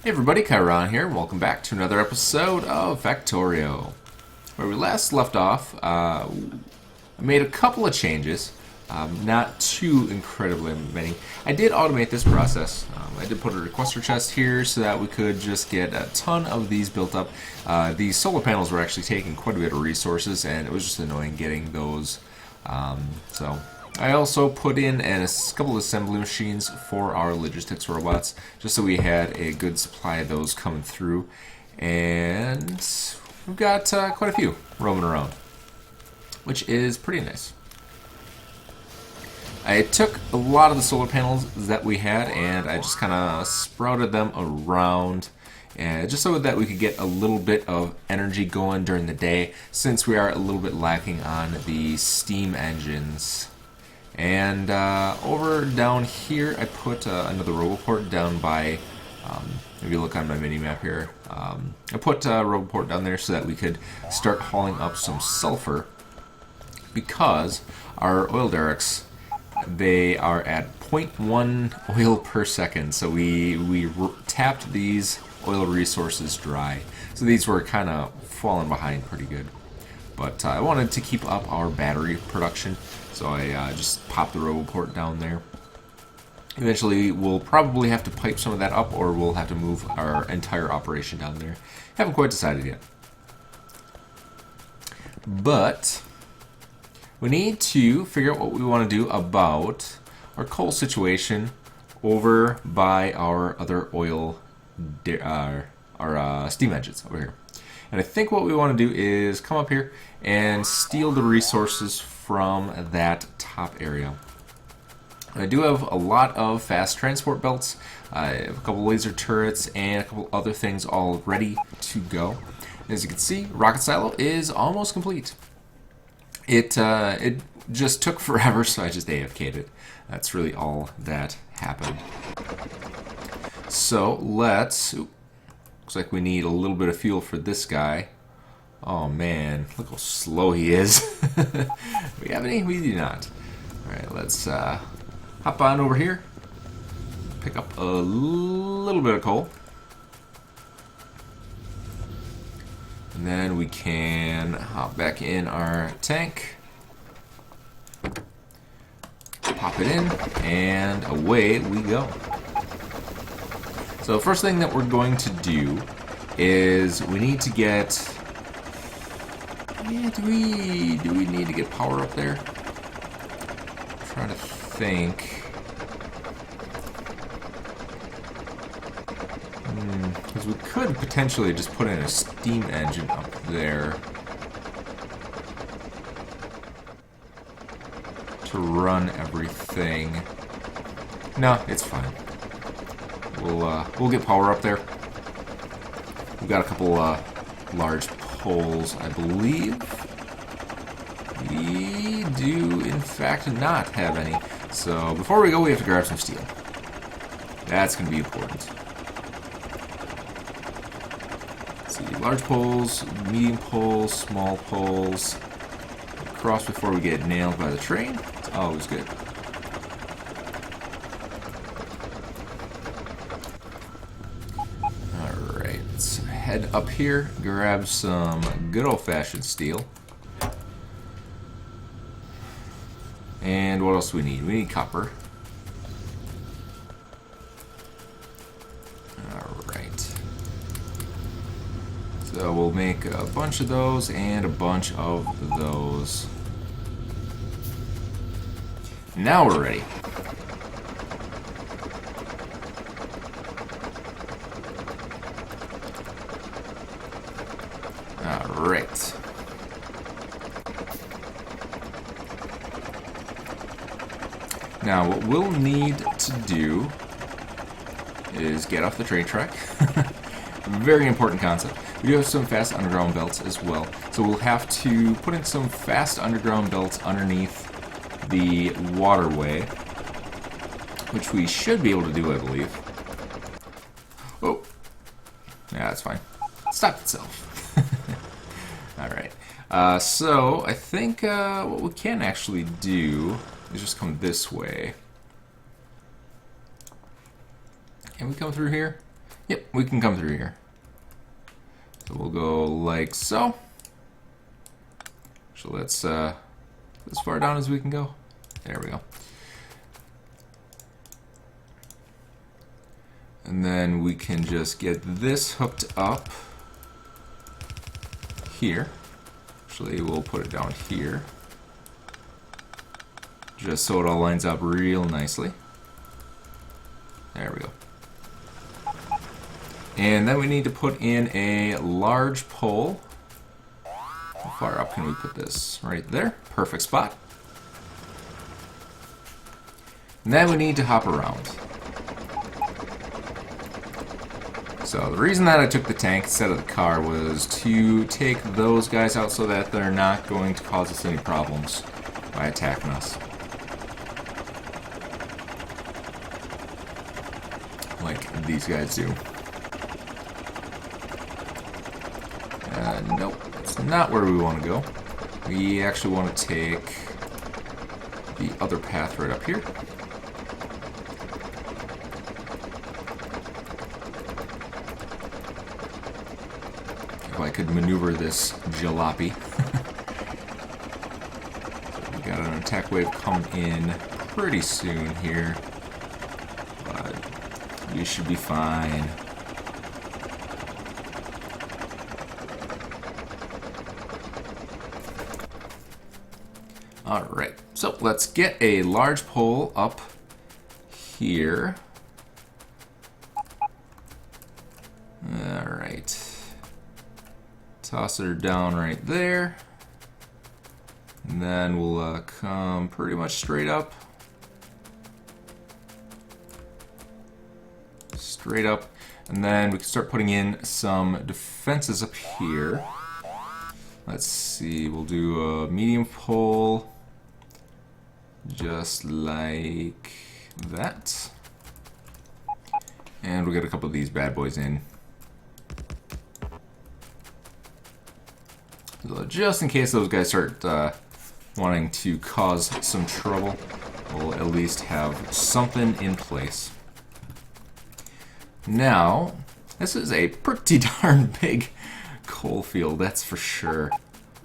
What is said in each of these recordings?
Hey everybody, Chiron here, and welcome back to another episode of Factorio. Where we last left off, I made a couple of changes, not too incredibly many. I did automate this process. I did put a requester chest here so that we could just get a ton of these built up. These solar panels were actually taking quite a bit of resources, and it was just annoying getting those. So I also put in a couple of assembly machines for our logistics robots, just so we had a good supply of those coming through. And we've got quite a few roaming around, which is pretty nice. I took a lot of the solar panels that we had and I just kind of sprouted them around, just so that we could get a little bit of energy going during the day, since we are a little bit lacking on the steam engines. And over down here, I put another roboport down by, if you look on my mini map here, I put a roboport down there so that we could start hauling up some sulfur, because our oil derricks, they are at 0.1 oil per second, so we tapped these oil resources dry. So these were kind of falling behind pretty good. But I wanted to keep up our battery production, so I just popped the roboport down there. Eventually, we'll probably have to pipe some of that up, or we'll have to move our entire operation down there. Haven't quite decided yet. But we need to figure out what we want to do about our coal situation over by our other oil, our steam engines over here. And I think what we want to do is come up here and steal the resources from that top area. I do have a lot of fast transport belts, I have a couple laser turrets, and a couple other things all ready to go. As you can see, rocket silo is almost complete. It just took forever, so I just AFK'd it. That's really all that happened. So let's... Looks like we need a little bit of fuel for this guy. Oh man, look how slow he is. We have any? We do not. Alright, let's hop on over here. Pick up a little bit of coal. And then we can hop back in our tank. Pop it in, and away we go. So first thing that we're going to do is we need to get... do we need to get power up there? I'm trying to think. Because we could potentially just put in a steam engine up there to run everything. No, it's fine. We'll get power up there. We've got a couple large poles, I believe. We do, in fact, not have any. So before we go, we have to grab some steel. That's going to be important. Let's see, large poles, medium poles, small poles. Cross before we get nailed by the train. It's always good. Head up here, grab some good old-fashioned steel. And what else do we need? We need copper. Alright. So we'll make a bunch of those and a bunch of those. Now we're ready. Alright. Now, what we'll need to do is get off the train track. Very important concept. We do have some fast underground belts as well. So we'll have to put in some fast underground belts underneath the waterway, which we should be able to do, I believe. Oh. Yeah, that's fine. Stopped itself. Alright, so I think what we can actually do is just come this way. Can we come through here? Yep, we can come through here. So we'll go like so. So let's as far down as we can go. There we go. And then we can just get this hooked up here. Actually, we'll put it down here. Just so it all lines up real nicely. There we go. And then we need to put in a large pole. How far up can we put this? Right there. Perfect spot. And then we need to hop around. So the reason that I took the tank instead of the car was to take those guys out so that they're not going to cause us any problems by attacking us. Like these guys do. Nope, that's not where we want to go. We actually want to take the other path right up here. If I could maneuver this jalopy. So we got an attack wave come in pretty soon here. But we should be fine. Alright, so let's get a large pole up here. Alright. Toss her down right there. And then we'll come pretty much straight up. Straight up. And then we can start putting in some defenses up here. Let's see, we'll do a medium pole. Just like that. And we'll get a couple of these bad boys in. So just in case those guys start wanting to cause some trouble, we'll at least have something in place. Now, this is a pretty darn big coal field, that's for sure.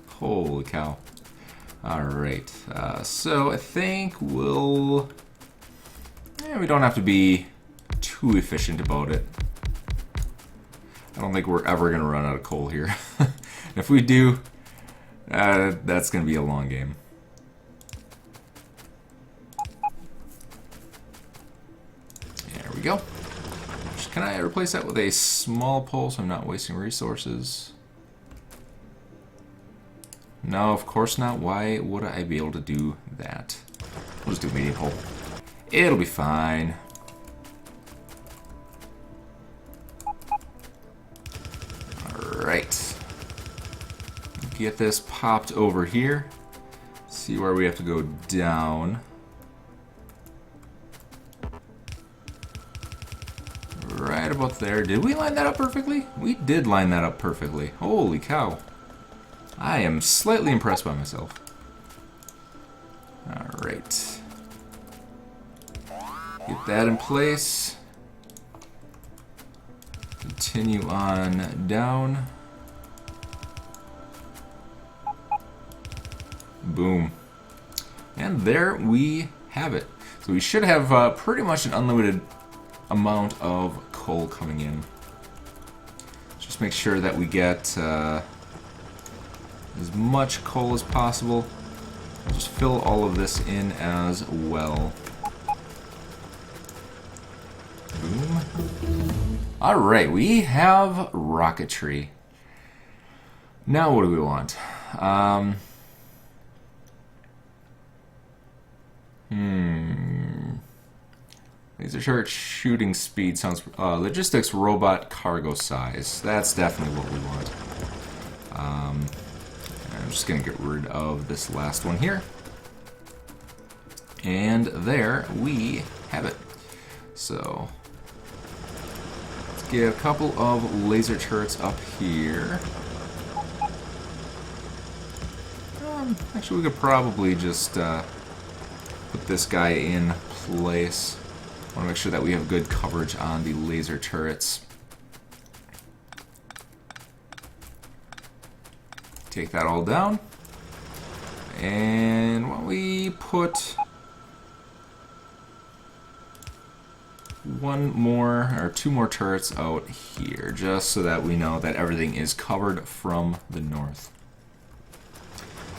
Holy cow. Alright, so I think we'll... we don't have to be too efficient about it. I don't think we're ever going to run out of coal here. If we do, that's going to be a long game. There we go. Can I replace that with a small pole so I'm not wasting resources? No, of course not. Why would I be able to do that? We'll just do a medium pole. It'll be fine. Alright. Get this popped over here. See where we have to go down. Right about there. Did we line that up perfectly? We did line that up perfectly. Holy cow. I am slightly impressed by myself. Alright. Get that in place. Continue on down. Boom. And there we have it. So we should have pretty much an unlimited amount of coal coming in. Just make sure that we get as much coal as possible. Just fill all of this in as well. Boom. Alright, we have rocketry. Now what do we want? Laser turret shooting speed sounds... logistics robot cargo size. That's definitely what we want. I'm just going to get rid of this last one here. And there we have it. So, let's get a couple of laser turrets up here. Actually, we could probably just put this guy in place. I want to make sure that we have good coverage on the laser turrets. Take that all down. And why don't we put one more or two more turrets out here, just so that we know that everything is covered from the north.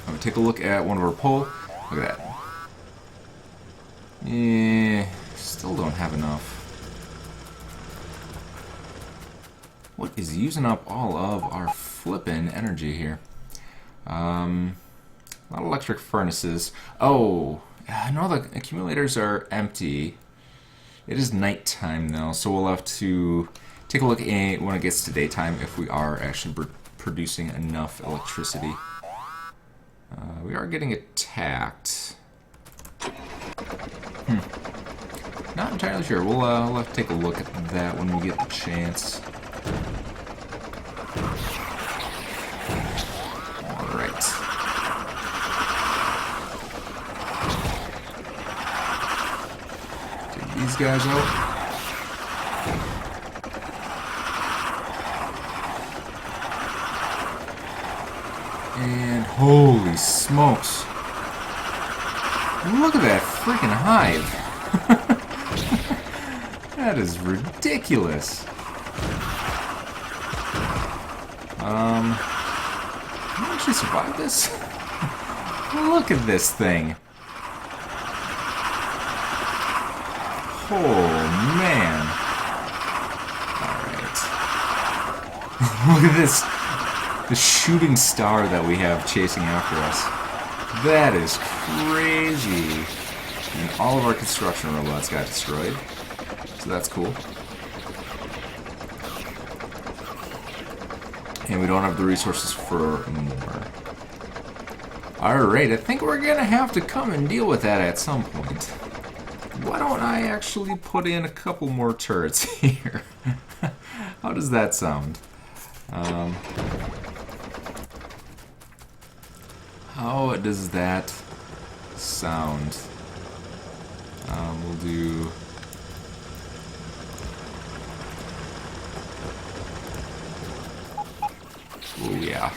I'm going to take a look at one of our pole. Look at that. Yeah, still don't have enough. What is using up all of our flippin' energy here? A lot of electric furnaces. Oh, no, the accumulators are empty. It is nighttime though, so we'll have to take a look at when it gets to daytime if we are actually producing enough electricity. We are getting attacked. Not entirely sure. We'll have to take a look at that when we get the chance. Alright. Take these guys out. And holy smokes. Look at that freaking hive. That is ridiculous. Can I actually survive this? Look at this thing. Oh man. Alright. Look at this. The shooting star that we have chasing after us. That is crazy. And all of our construction robots got destroyed. So that's cool. And we don't have the resources for more. Alright, I think we're gonna have to come and deal with that at some point. Why don't I actually put in a couple more turrets here? How does that sound? How does that sound? We'll do... Oh yeah.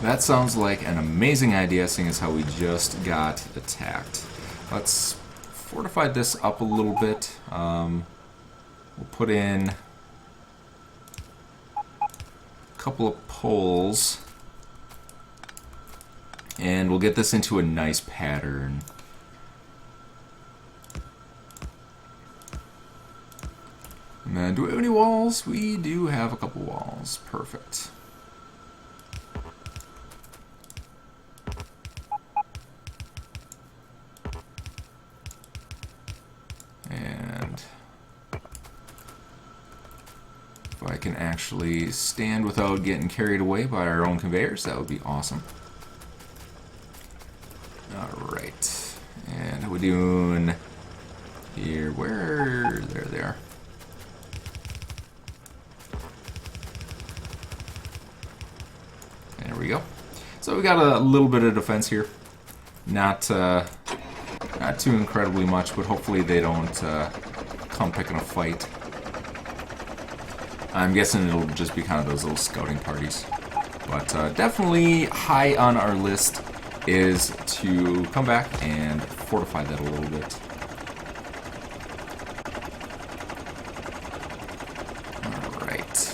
That sounds like an amazing idea, seeing as how we just got attacked. Let's fortify this up a little bit. We'll put in a couple of poles. And we'll get this into a nice pattern. And then, do we have any walls? We do have a couple walls. Perfect. And if I can actually stand without getting carried away by our own conveyors, that would be awesome. Alright. And how we doing here? Where? There they are. There we go. So we got a little bit of defense here. Not too incredibly much, but hopefully they don't come picking a fight. I'm guessing it'll just be kind of those little scouting parties. But definitely high on our list is to come back and fortify that a little bit. Alright.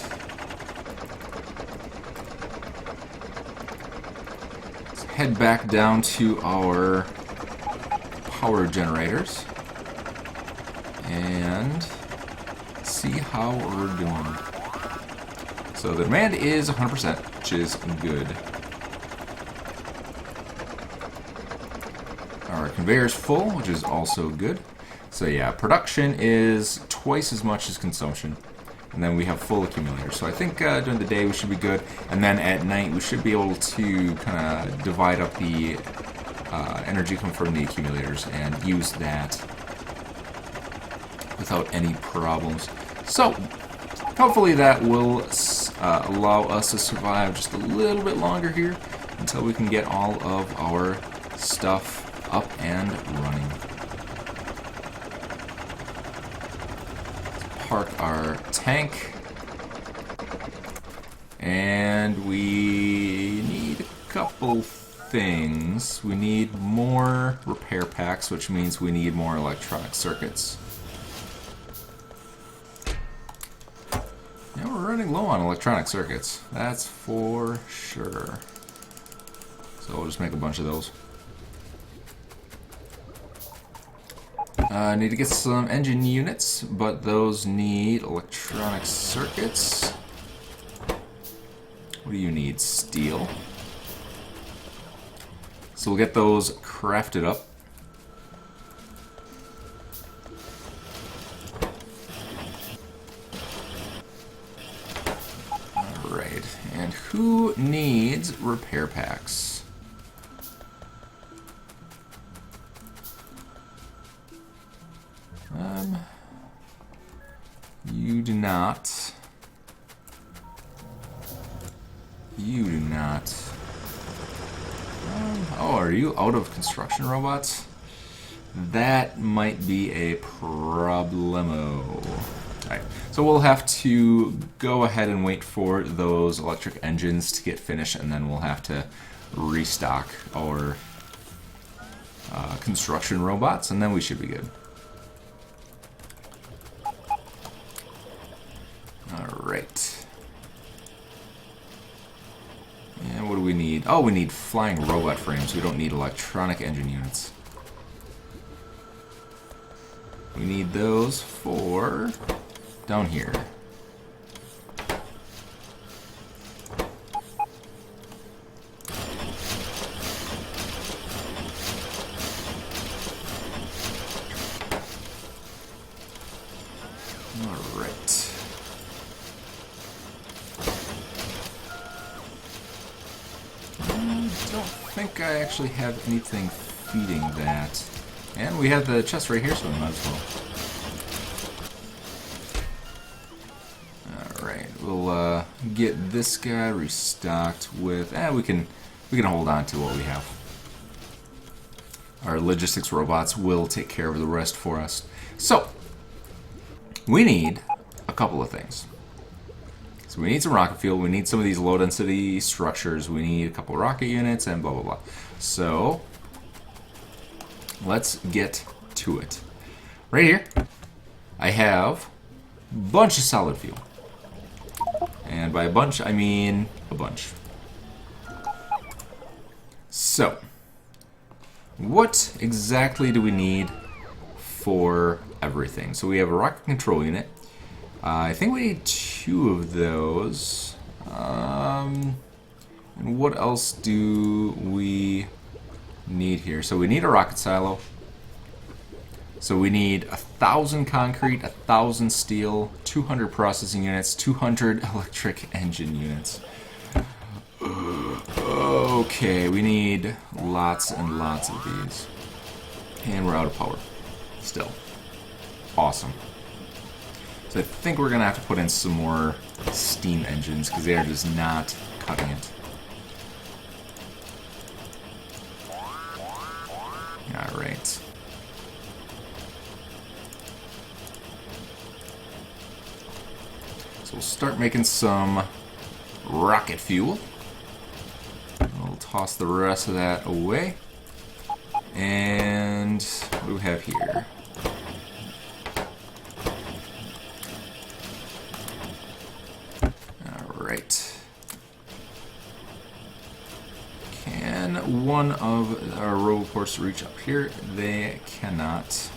Let's head back down to our power generators and see how we're doing. So the demand is 100%, which is good. Our conveyor's full, which is also good. So yeah, production is twice as much as consumption. And then we have full accumulators. So I think during the day we should be good. And then at night we should be able to kind of divide up the energy coming from the accumulators and use that without any problems. So hopefully that will allow us to survive just a little bit longer here until we can get all of our stuff up and running. park our tank. And we need a couple things. We need more repair packs, which means we need more electronic circuits. Yeah, we're running low on electronic circuits. That's for sure. So we'll just make a bunch of those. Need to get some engine units, but those need electronic circuits. What do you need? Steel. So we'll get those crafted up. Alright, and who needs repair packs? You do not. You do not. Oh, are you out of construction robots? That might be a problemo. Alright, so we'll have to go ahead and wait for those electric engines to get finished, and then we'll have to restock our construction robots, and then we should be good. Alright. And what do we need? Oh, we need flying robot frames. We don't need electronic engine units. We need those for down here. Alright. I don't think I actually have anything feeding that. And we have the chest right here, so we might as well. Alright, we'll get this guy restocked with... we can hold on to what we have. Our logistics robots will take care of the rest for us. So, we need a couple of things. So we need some rocket fuel, we need some of these low density structures, we need a couple rocket units, and blah blah blah. So, let's get to it. Right here, I have a bunch of solid fuel. And by a bunch, I mean a bunch. So, what exactly do we need for everything? So we have a rocket control unit. I think we need 2 of those. And what else do we need here? So we need a rocket silo. So we need 1,000 concrete, 1,000 steel, 200 processing units, 200 electric engine units. Okay, we need lots and lots of these. And we're out of power. Still. Awesome. So I think we're going to have to put in some more steam engines because they are just not cutting it. Alright. So we'll start making some rocket fuel. We'll toss the rest of that away. And what do we have here? Alright. Can one of our roboports reach up here? They cannot.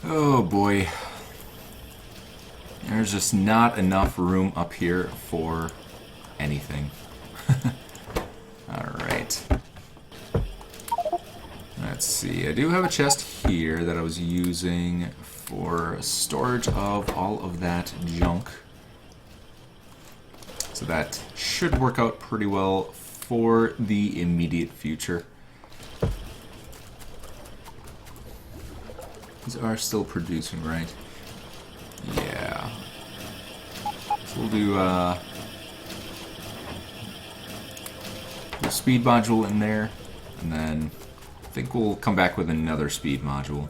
Oh boy. There's just not enough room up here for anything. Alright. Let's see. I do have a chest here that I was using for storage of all of that junk. So that should work out pretty well for the immediate future. These are still producing, right? Yeah. So we'll do speed module in there, and then I think we'll come back with another speed module.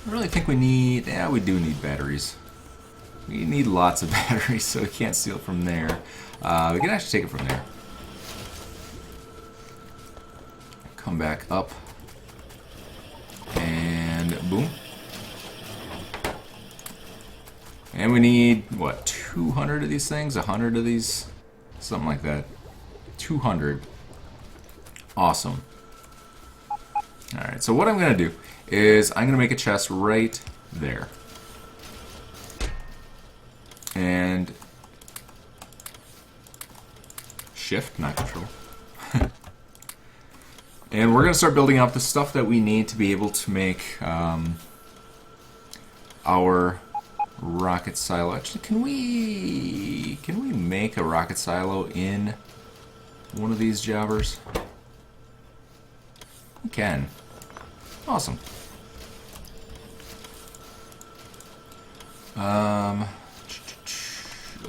I really think we need... Yeah, we do need batteries. We need lots of batteries, so we can't steal it from there. We can actually take it from there. Come back up. And boom. And we need, what, 200 of these things? 100 of these? Something like that. 200. Awesome. Alright, so what I'm going to do is I'm going to make a chest right there. And shift, not control. And we're going to start building up the stuff that we need to be able to make our rocket silo. Actually, can we make a rocket silo in one of these jobbers? We can. Awesome.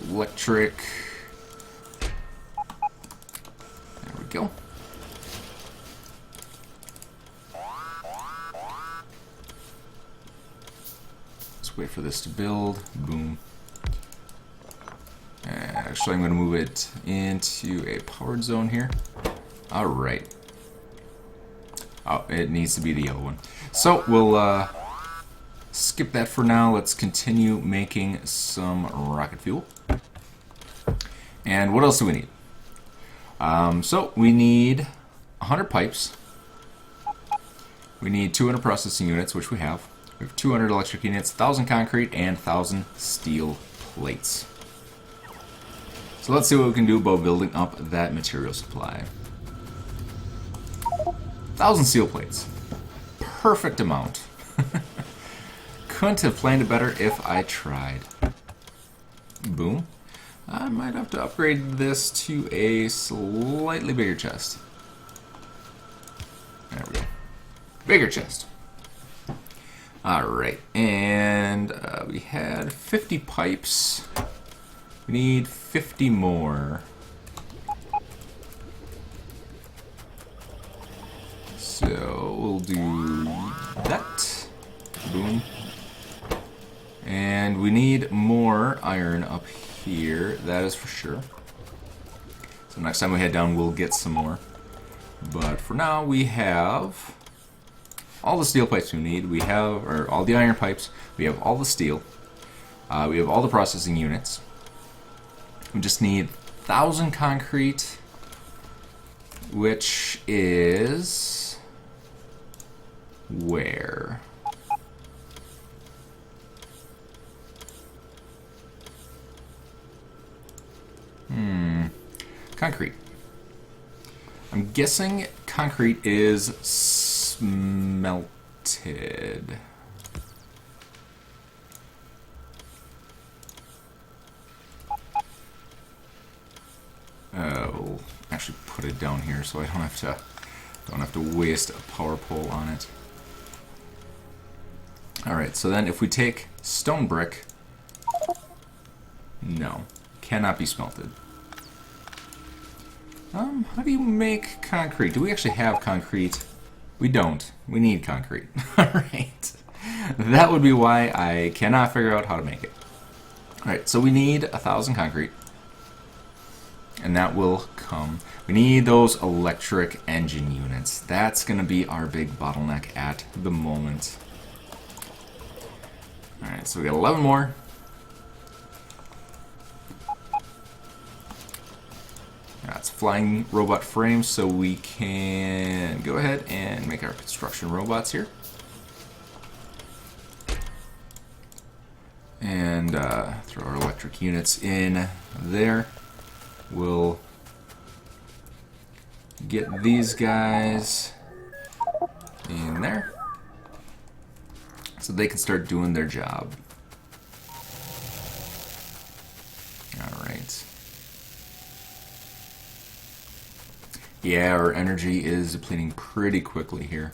Electric. There we go. Let's wait for this to build. Boom. Actually, I'm going to move it into a powered zone here. Alright. Oh, it needs to be the yellow one. So, we'll skip that for now. Let's continue making some rocket fuel. And what else do we need? So, we need 100 pipes. We need 200 processing units, which we have. We have 200 electric units, 1,000 concrete, and 1,000 steel plates. So let's see what we can do about building up that material supply. 1,000 steel plates. Perfect amount. Couldn't have planned it better if I tried. Boom. I might have to upgrade this to a slightly bigger chest. There we go. Bigger chest. Alright, and we had 50 pipes. We need 50 more. So we'll do that. Boom. And we need more iron up here, that is for sure. So next time we head down, we'll get some more. But for now, we have all the steel pipes we need. We have, or all the iron pipes. We have all the steel. We have all the processing units. We just need 1,000 concrete, which is where? Concrete. I'm guessing concrete is smelted. We'll actually put it down here so I don't have to waste a power pole on it. Alright, so then if we take stone brick, no, cannot be smelted. How do you make concrete? Do we actually have concrete? We don't. We need concrete. Alright. That would be why I cannot figure out how to make it. Alright, so we need 1,000 concrete. And that will come. We need those electric engine units. That's going to be our big bottleneck at the moment. Alright, so we got 11 more. That's flying robot frames, so we can go ahead and make our construction robots here. And throw our electric units in there. We'll get these guys in there so they can start doing their job. Alright. Yeah, our energy is depleting pretty quickly here.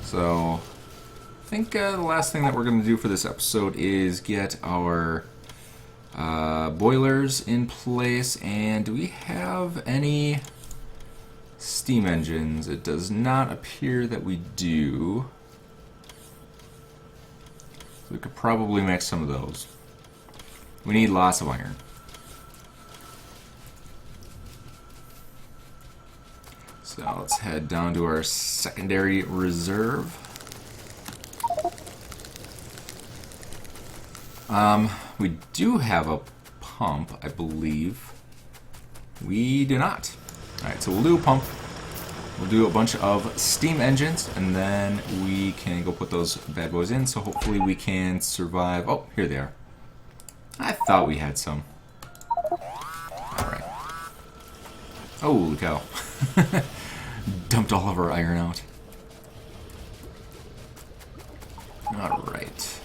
So, I think the last thing that we're going to do for this episode is get our Boilers in place, and do we have any steam engines? It does not appear that we do. We could probably make some of those. We need lots of iron. So let's head down to our secondary reserve. We do have a pump, I believe. We do not. Alright, so we'll do a pump. We'll do a bunch of steam engines, and then we can go put those bad boys in, so hopefully we can survive. Oh, here they are. I thought we had some. Alright. Holy cow. Dumped all of our iron out. Alright.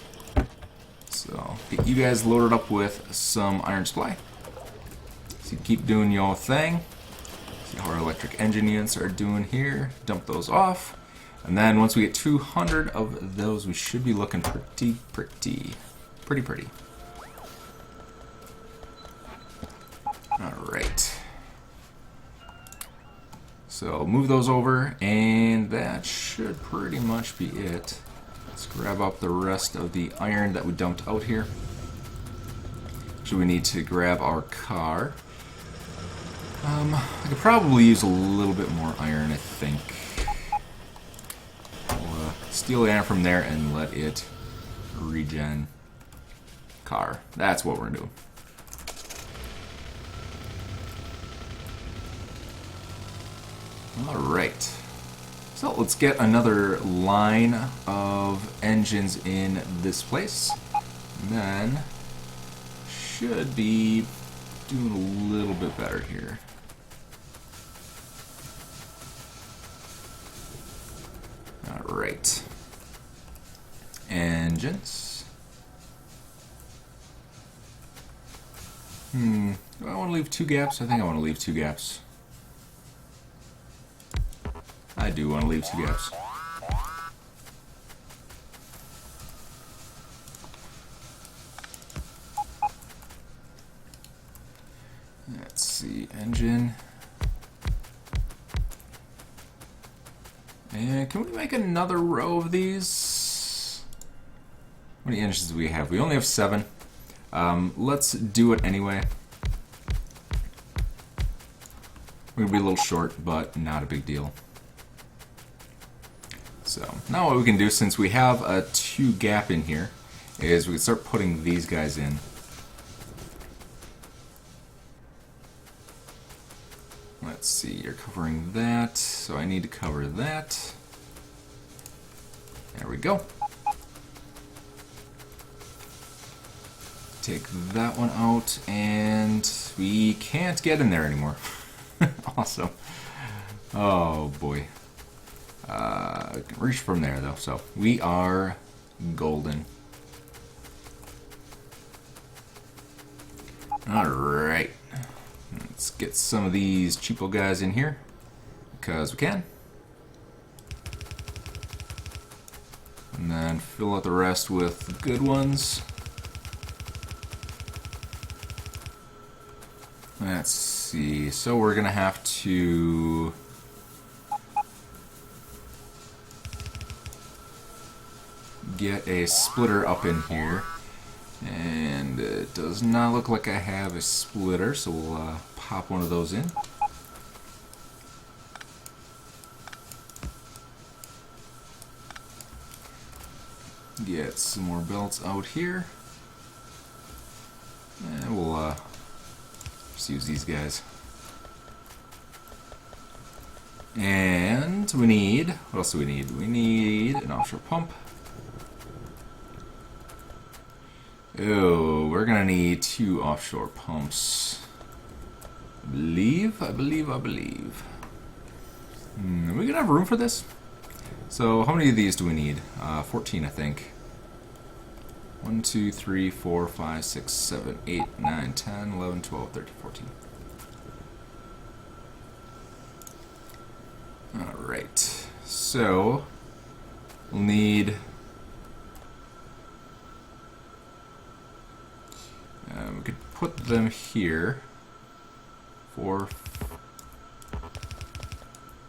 So, get you guys loaded up with some iron supply. So you keep doing your thing. See how our electric engine units are doing here. Dump those off. And then once we get 200 of those, we should be looking pretty. Alright. So move those over, and that should pretty much be it. Let's grab up the rest of the iron that we dumped out here. So we need to grab our car. I could probably use a little bit more iron, I think. We'll steal the iron from there and let it regen. Car. That's what we're doing. Alright. So let's get another line of engines in this place. And then should be doing a little bit better here. Alright. Engines. Do I want to leave 2 gaps? I think I want to leave 2 gaps. I do want to leave 2 gaps. Let's see, engine. And can we make another row of these? How many engines do we have? We only have 7. Let's do it anyway. We're gonna be a little short, but not a big deal. So now what we can do, since we have a 2 gap in here, is we can start putting these guys in. Let's see, you're covering that, so I need to cover that. There we go. Take that one out, and we can't get in there anymore. Awesome. Oh boy. I can reach from there though, so we are golden. Alright. Let's get some of these cheapo guys in here, because we can. And then fill out the rest with good ones. Let's see, so we're gonna have to get a splitter up in here, and it does not look like I have a splitter, so we'll pop one of those in. Get some more belts out here, and we'll just use these guys. And we need, what else do we need? We need an offshore pump. Oh, we're gonna need 2 offshore pumps. I believe. Are we gonna have room for this? So how many of these do we need? 14, I think. 1, 2, 3, 4, 5, 6, 7, 8, 9, 10, 11, 12, 13, 14. Alright, so we'll need we could put them here for...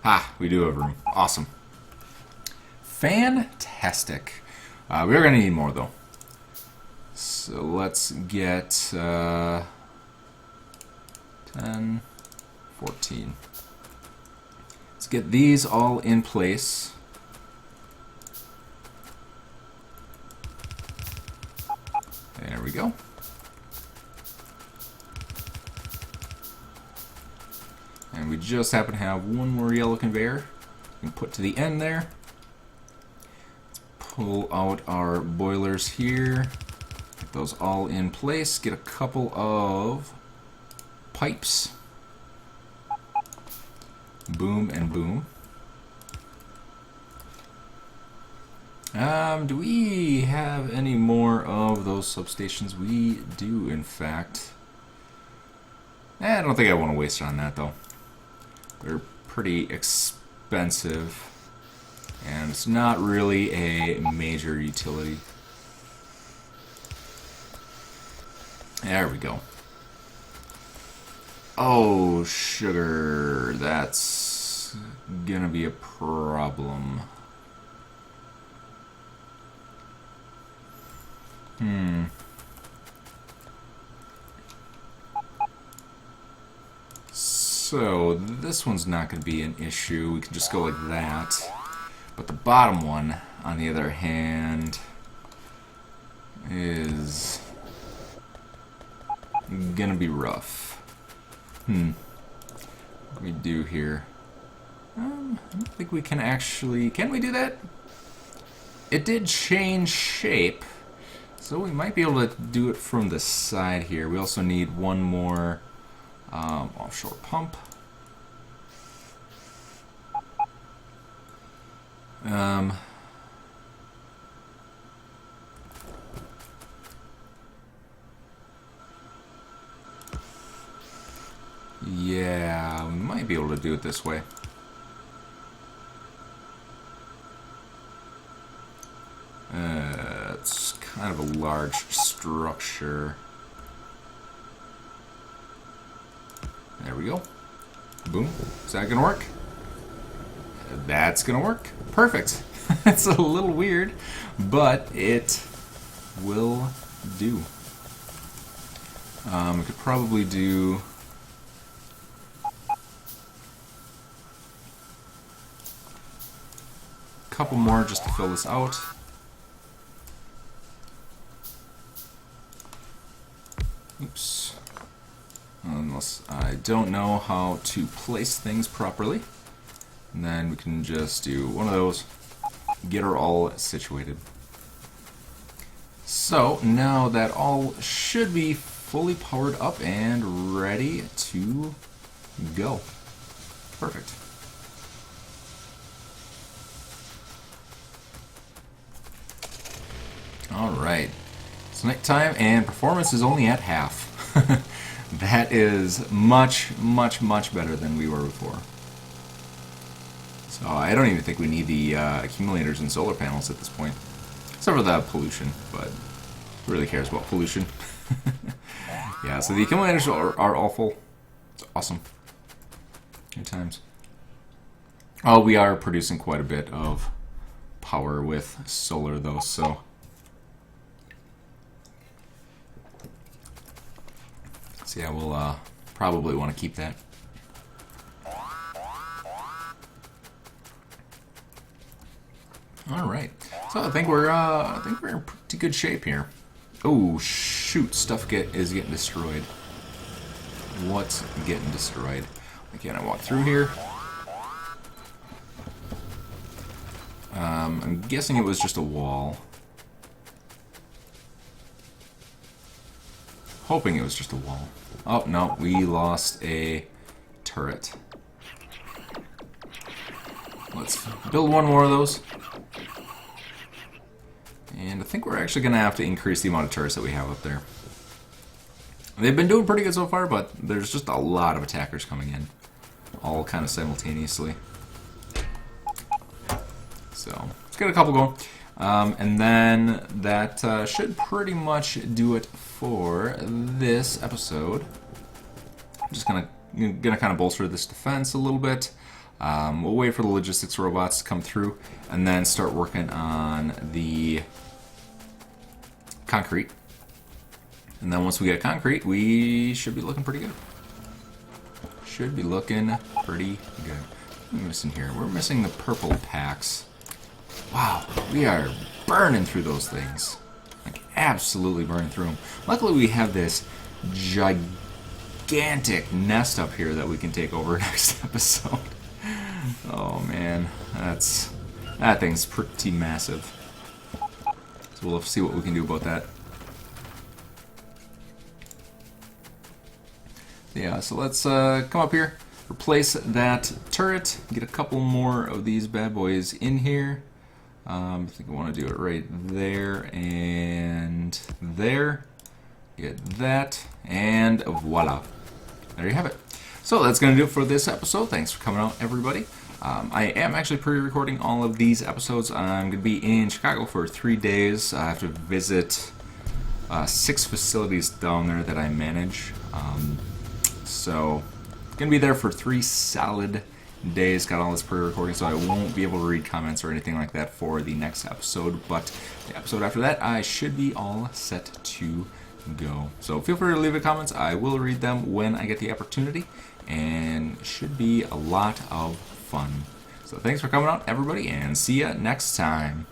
Ah, we do have room. Awesome. Fantastic. We're going to need more, though. So let's get 10, 14. Let's get these all in place. There we go. And we just happen to have one more yellow conveyor. We can put to the end there. Let's pull out our boilers here. Get those all in place. Get a couple of pipes. Boom and boom. Do we have any more of those substations? We do, in fact. I don't think I want to waste it on that, though. They're pretty expensive, and it's not really a major utility. There we go. Oh, sugar. That's gonna be a problem. So, this one's not going to be an issue. We can just go like that. But the bottom one, on the other hand, is going to be rough. What do we do here? I don't think we can actually... Can we do that? It did change shape. So we might be able to do it from the side here. We also need one more offshore pump. Yeah, we might be able to do it this way. It's kind of a large structure. There we go. Boom. Is that gonna work? That's gonna work. Perfect. It's a little weird, but it will do. We could probably do... a couple more just to fill this out. Oops. Unless I don't know how to place things properly. And then we can just do one of those, get her all situated. So now that all should be fully powered up and ready to go. Perfect. Alright. It's nighttime and performance is only at half. That is much, much, much better than we were before. So I don't even think we need the accumulators and solar panels at this point. Except for the pollution, but who really cares about pollution? Yeah, so the accumulators are awful. It's awesome. Good times. Oh, we are producing quite a bit of power with solar, though, so... So yeah, we'll probably want to keep that. All right, so I think we're in pretty good shape here. Oh shoot, stuff is getting destroyed. What's getting destroyed? Again, I walk through here. I'm guessing it was just a wall. Hoping it was just a wall. Oh, no, we lost a turret. Let's build one more of those. And I think we're actually going to have to increase the amount of turrets that we have up there. They've been doing pretty good so far, but there's just a lot of attackers coming in. All kind of simultaneously. So, let's get a couple going. And then that should pretty much do it for this episode. I'm just gonna kind of bolster this defense a little bit. We'll wait for the logistics robots to come through, and then start working on the concrete. And then once we get concrete, we should be looking pretty good. Should be looking pretty good. What are we missing here? We're missing the purple packs. Wow, we are burning through those things. Like, absolutely burning through them. Luckily, we have this gigantic nest up here that we can take over next episode. Oh, man. That thing's pretty massive. So we'll have to see what we can do about that. Yeah, so let's come up here, replace that turret, get a couple more of these bad boys in here. I think I want to do it right there and there. Get that, and voila. There you have it. So that's going to do it for this episode. Thanks for coming out, everybody. I am actually pre-recording all of these episodes. I'm going to be in Chicago for 3 days. I have to visit 6 facilities down there that I manage. So, going to be there for 3 solid days. Got all this pre-recording, so I won't be able to read comments or anything like that for the next episode. But the episode after that, I should be all set to go. So feel free to leave the comments. I will read them when I get the opportunity, and it should be a lot of fun. So thanks for coming out, everybody, and see ya next time.